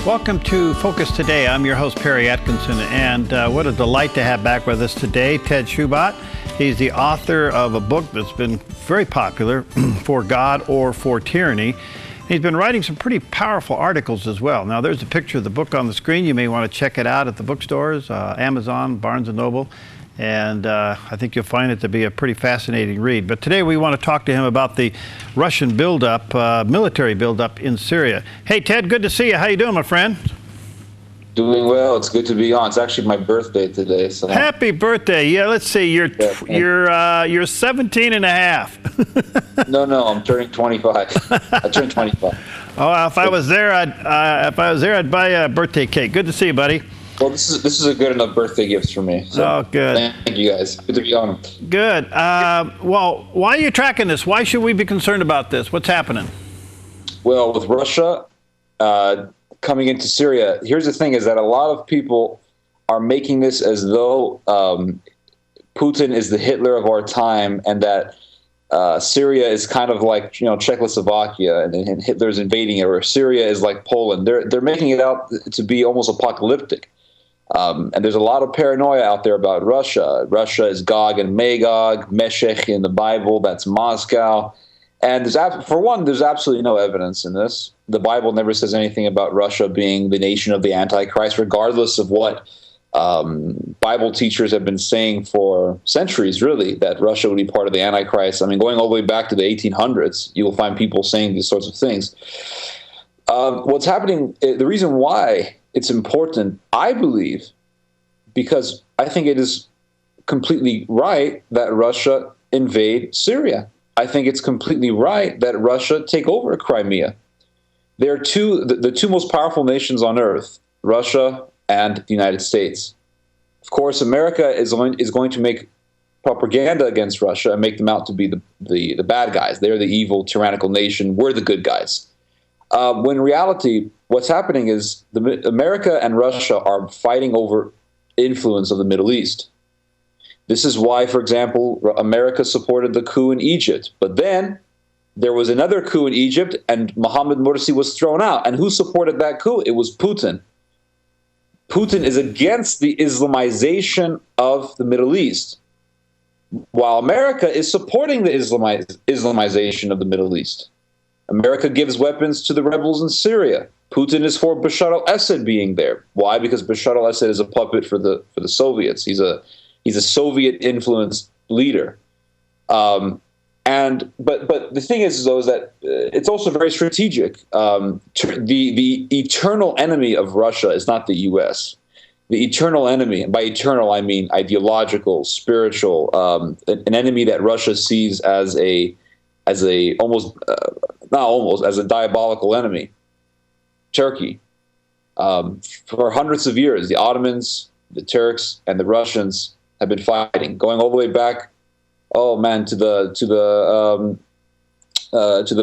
Welcome to Focus Today. I'm your host, Perry Atkinson, and what a delight to have back with us today Ted Shoebat. He's the author of a book that's been very popular, For God or For Tyranny. He's been writing some pretty powerful articles as well. Now, there's a picture of the book on the screen. You may want to check it out at the bookstores, Amazon, Barnes & Noble. And I think you'll find it to be a pretty fascinating read. But today we want to talk to him about the Russian buildup, military buildup in Syria. Hey, Ted, good to see you. How you doing, my friend? Doing well. It's good to be on. It's actually my birthday today. So. Happy birthday. Yeah, let's see. You're 17 and a half. No, I'm turning 25. I turned 25. Oh, if I was there, I'd buy a birthday cake. Good to see you, buddy. Well, this is a good enough birthday gift for me. So oh, good. Thank you, guys. Good to be on. Good. Well, why are you tracking this? Why should we be concerned about this? What's happening? Well, with Russia coming into Syria, here's the thing: is that a lot of people are making this as though Putin is the Hitler of our time, and that Syria is kind of like Czechoslovakia, and Hitler's invading it, or Syria is like Poland. They're making it out to be almost apocalyptic. And there's a lot of paranoia out there about Russia. Russia is Gog and Magog, Meshech in the Bible, that's Moscow. And there's absolutely no evidence in this. The Bible never says anything about Russia being the nation of the Antichrist, regardless of what Bible teachers have been saying for centuries, really, that Russia would be part of the Antichrist. I mean, going all the way back to the 1800s, you will find people saying these sorts of things. What's happening, the reason why it's important, I believe, because I think it is completely right that Russia invade Syria. I think it's completely right that Russia take over Crimea. There are the two most powerful nations on earth, Russia and the United States. Of course, America is going to make propaganda against Russia and make them out to be the bad guys. They're the evil, tyrannical nation. We're the good guys. When in reality, what's happening is America and Russia are fighting over influence of the Middle East. This is why, for example, America supported the coup in Egypt. But then there was another coup in Egypt, and Mohammed Morsi was thrown out. And who supported that coup? It was Putin. Putin is against the Islamization of the Middle East, while America is supporting the Islamization of the Middle East. America gives weapons to the rebels in Syria. Putin is for Bashar al-Assad being there. Why? Because Bashar al-Assad is a puppet for the Soviets. He's a Soviet-influenced leader. But the thing is that it's also very strategic. The eternal enemy of Russia is not the U.S. The eternal enemy, and by eternal I mean ideological, spiritual, an enemy that Russia sees as a diabolical enemy. Turkey. For hundreds of years, the Ottomans, the Turks, and the Russians have been fighting, going all the way back. Oh man, to the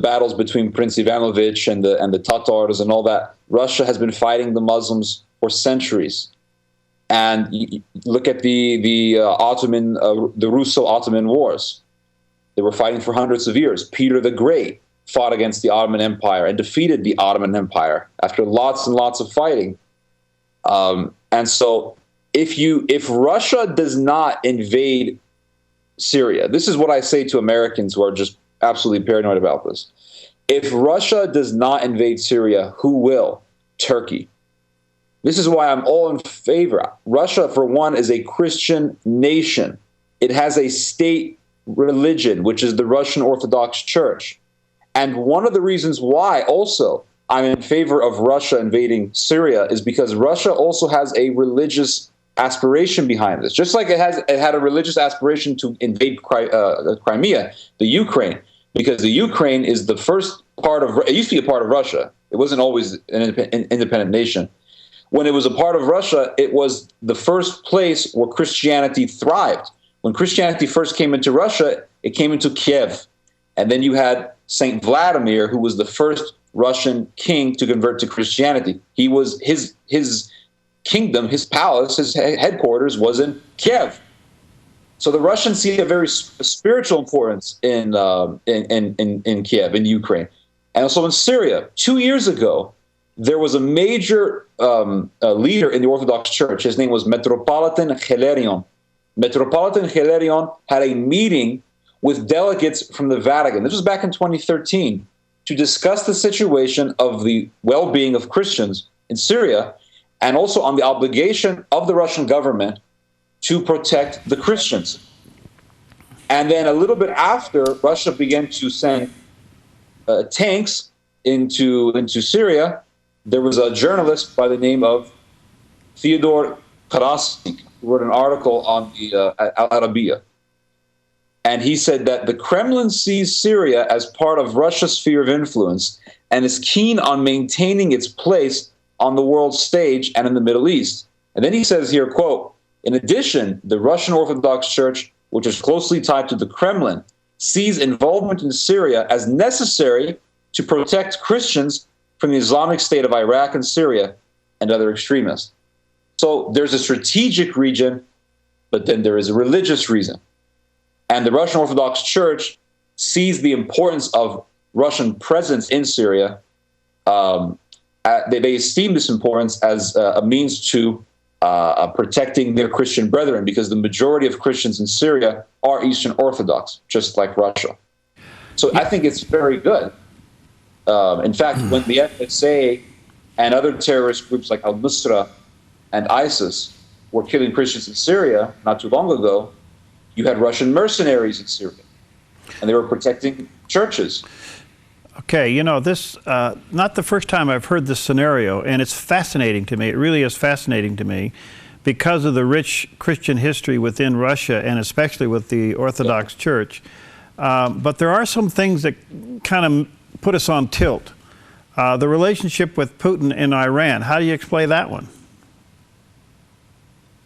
battles between Prince Ivanovich and the Tatars and all that. Russia has been fighting the Muslims for centuries. And you look at the Russo-Ottoman wars. They were fighting for hundreds of years. Peter the Great fought against the Ottoman Empire and defeated the Ottoman Empire after lots and lots of fighting. And so if Russia does not invade Syria, this is what I say to Americans who are just absolutely paranoid about this. If Russia does not invade Syria, who will? Turkey. This is why I'm all in favor. Russia, for one, is a Christian nation. It has a state religion, which is the Russian Orthodox Church. And one of the reasons why also I'm in favor of Russia invading Syria is because Russia also has a religious aspiration behind this. Just like it had a religious aspiration to invade Crimea, the Ukraine, because the Ukraine is the first part of, it used to be a part of Russia. It wasn't always an independent nation. When it was a part of Russia, it was the first place where Christianity thrived. When Christianity first came into Russia, it came into Kiev. And then you had Saint Vladimir, who was the first Russian king to convert to Christianity. He was his kingdom, his palace, his headquarters was in Kiev. So the Russians see a very spiritual importance in Kiev, in Ukraine. And also in Syria. 2 years ago, there was a major leader in the Orthodox Church. His name was Metropolitan Hilarion. Metropolitan Hilarion had a meeting with delegates from the Vatican. This was back in 2013 to discuss the situation of the well-being of Christians in Syria and also on the obligation of the Russian government to protect the Christians. And then a little bit after, Russia began to send tanks into Syria. There was a journalist by the name of Theodore Karasik who wrote an article on the Al Arabiya. And he said that the Kremlin sees Syria as part of Russia's sphere of influence and is keen on maintaining its place on the world stage and in the Middle East. And then he says here, quote, in addition, the Russian Orthodox Church, which is closely tied to the Kremlin, sees involvement in Syria as necessary to protect Christians from the Islamic State of Iraq and Syria and other extremists. So there's a strategic region, but then there is a religious reason. And the Russian Orthodox Church sees the importance of Russian presence in Syria. They esteem this importance as a means to protecting their Christian brethren, because the majority of Christians in Syria are Eastern Orthodox, just like Russia. So I think it's very good. In fact, when the FSA and other terrorist groups like al-Nusra and ISIS were killing Christians in Syria not too long ago, you had Russian mercenaries in Syria, and they were protecting churches. Okay, you know, this, not the first time I've heard this scenario, and it's fascinating to me. It really is fascinating to me because of the rich Christian history within Russia, and especially with the Orthodox Church. But there are some things that kind of put us on tilt. The relationship with Putin and Iran, how do you explain that one?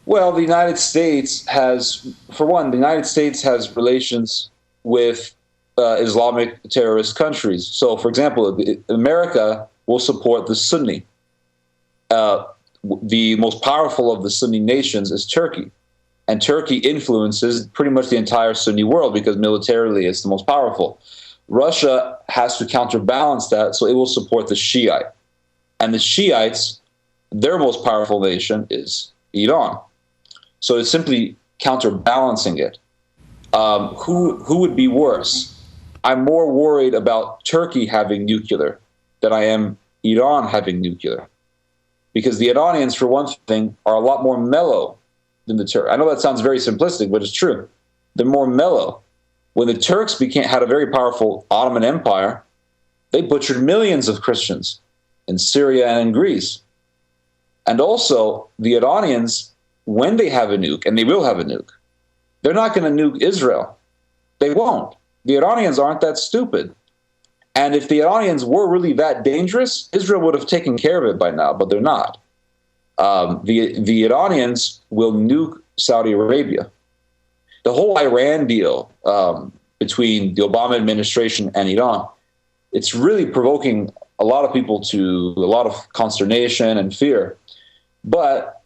Well, the United States has, for one, the United States has relations with Islamic terrorist countries. So, for example, America will support the Sunni. The most powerful of the Sunni nations is Turkey. And Turkey influences pretty much the entire Sunni world because militarily it's the most powerful. Russia has to counterbalance that, so it will support the Shiite. And the Shiites, their most powerful nation is Iran. So it's simply counterbalancing it. Who would be worse? I'm more worried about Turkey having nuclear than I am Iran having nuclear. Because the Iranians, for one thing, are a lot more mellow than the Turks. I know that sounds very simplistic, but it's true. They're more mellow. When the Turks had a very powerful Ottoman Empire, they butchered millions of Christians in Syria and in Greece. And also, the Iranians, when they have a nuke, and they will have a nuke, they're not going to nuke Israel. They won't. The Iranians aren't that stupid. And if the Iranians were really that dangerous, Israel would have taken care of it by now, but they're not. The Iranians will nuke Saudi Arabia. The whole Iran deal between the Obama administration and Iran, it's really provoking a lot of people to a lot of consternation and fear. But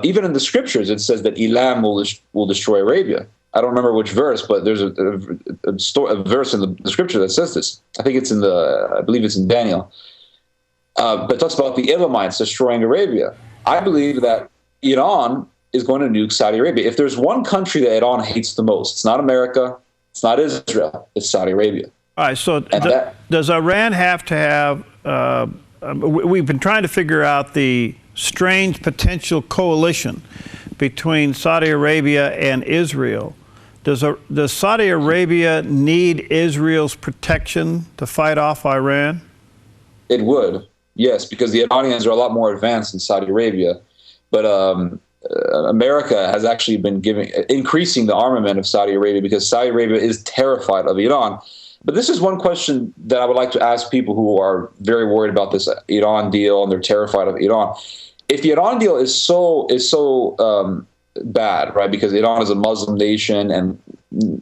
even in the scriptures, it says that Elam will destroy Arabia. I don't remember which verse, but there's a verse in the scripture that says this. I think it's I believe it's in Daniel. But it talks about the Elamites destroying Arabia. I believe that Iran is going to nuke Saudi Arabia. If there's one country that Iran hates the most, it's not America, it's not Israel, it's Saudi Arabia. All right, so does Iran have to have, we've been trying to figure out the strange potential coalition between Saudi Arabia and Israel. Does Saudi Arabia need Israel's protection to fight off Iran? It would, yes, because the Iranians are a lot more advanced than Saudi Arabia. But America has actually been increasing the armament of Saudi Arabia because Saudi Arabia is terrified of Iran. But this is one question that I would like to ask people who are very worried about this Iran deal and they're terrified of Iran. If the Iran deal is so bad, right, because Iran is a Muslim nation and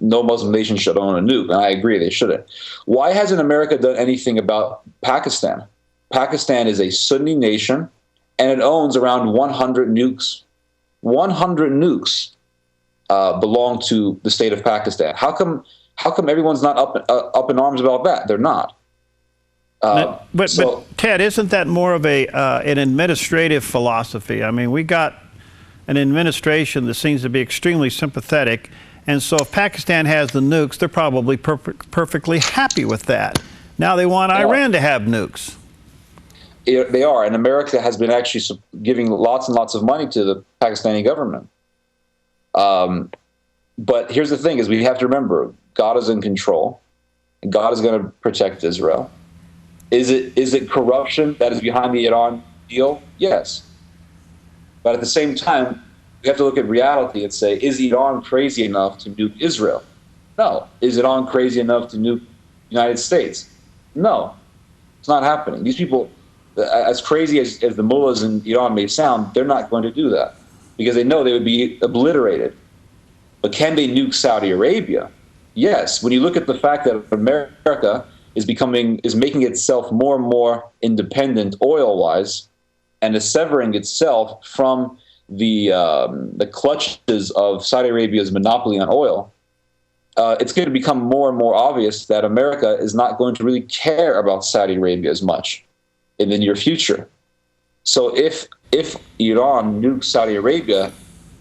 no Muslim nation should own a nuke, and I agree they shouldn't. Why hasn't America done anything about Pakistan? Pakistan is a Sunni nation, and it owns around 100 nukes. 100 nukes belong to the state of Pakistan. How come everyone's not up in arms about that? They're not. But Ted, isn't that more of an administrative philosophy? I mean, we got an administration that seems to be extremely sympathetic, and so if Pakistan has the nukes, they're probably perfectly happy with that. Now they want Iran to have nukes. They are, and America has been actually giving lots and lots of money to the Pakistani government. But here's the thing: is we have to remember God is in control, and God is going to protect Israel. Is it corruption that is behind the Iran deal? Yes. But at the same time, we have to look at reality and say, is Iran crazy enough to nuke Israel? No. Is Iran crazy enough to nuke the United States? No. It's not happening. These people, as crazy as the mullahs in Iran may sound, they're not going to do that because they know they would be obliterated. But can they nuke Saudi Arabia? Yes. When you look at the fact that America is making itself more and more independent oil-wise, and is severing itself from the clutches of Saudi Arabia's monopoly on oil, it's going to become more and more obvious that America is not going to really care about Saudi Arabia as much in the near future. So if Iran nukes Saudi Arabia,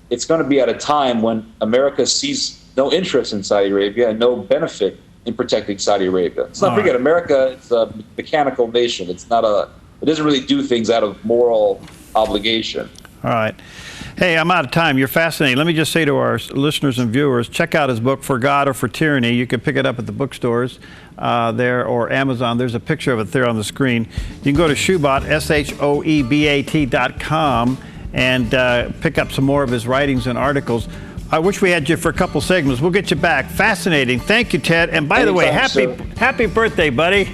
it's going to be at a time when America sees no interest in Saudi Arabia and no benefit in protecting Saudi Arabia. Let's not forget, America, it's a mechanical nation. It doesn't really do things out of moral obligation. All right. Hey, I'm out of time. You're fascinating. Let me just say to our listeners and viewers, check out his book, For God or For Tyranny. You can pick it up at the bookstores there or Amazon. There's a picture of it there on the screen. You can go to Shoebat, SHOEBAT.com, and pick up some more of his writings and articles. I wish we had you for a couple segments. We'll get you back. Fascinating. Thank you, Ted. And by the way, happy birthday, buddy.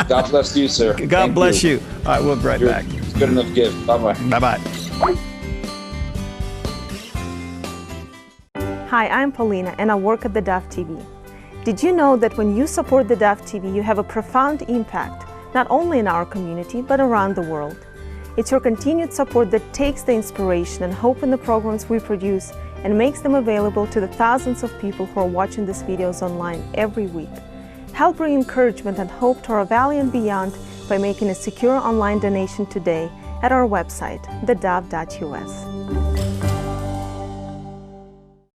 God bless you, sir. God bless you. All right, we'll be right back. It's a good enough gift. Bye-bye. Bye-bye. Hi, I'm Paulina, and I work at theDove TV. Did you know that when you support theDove TV, you have a profound impact, not only in our community, but around the world? It's your continued support that takes the inspiration and hope in the programs we produce and makes them available to the thousands of people who are watching these videos online every week. Help bring encouragement and hope to our valley and beyond by making a secure online donation today at our website, thedove.us.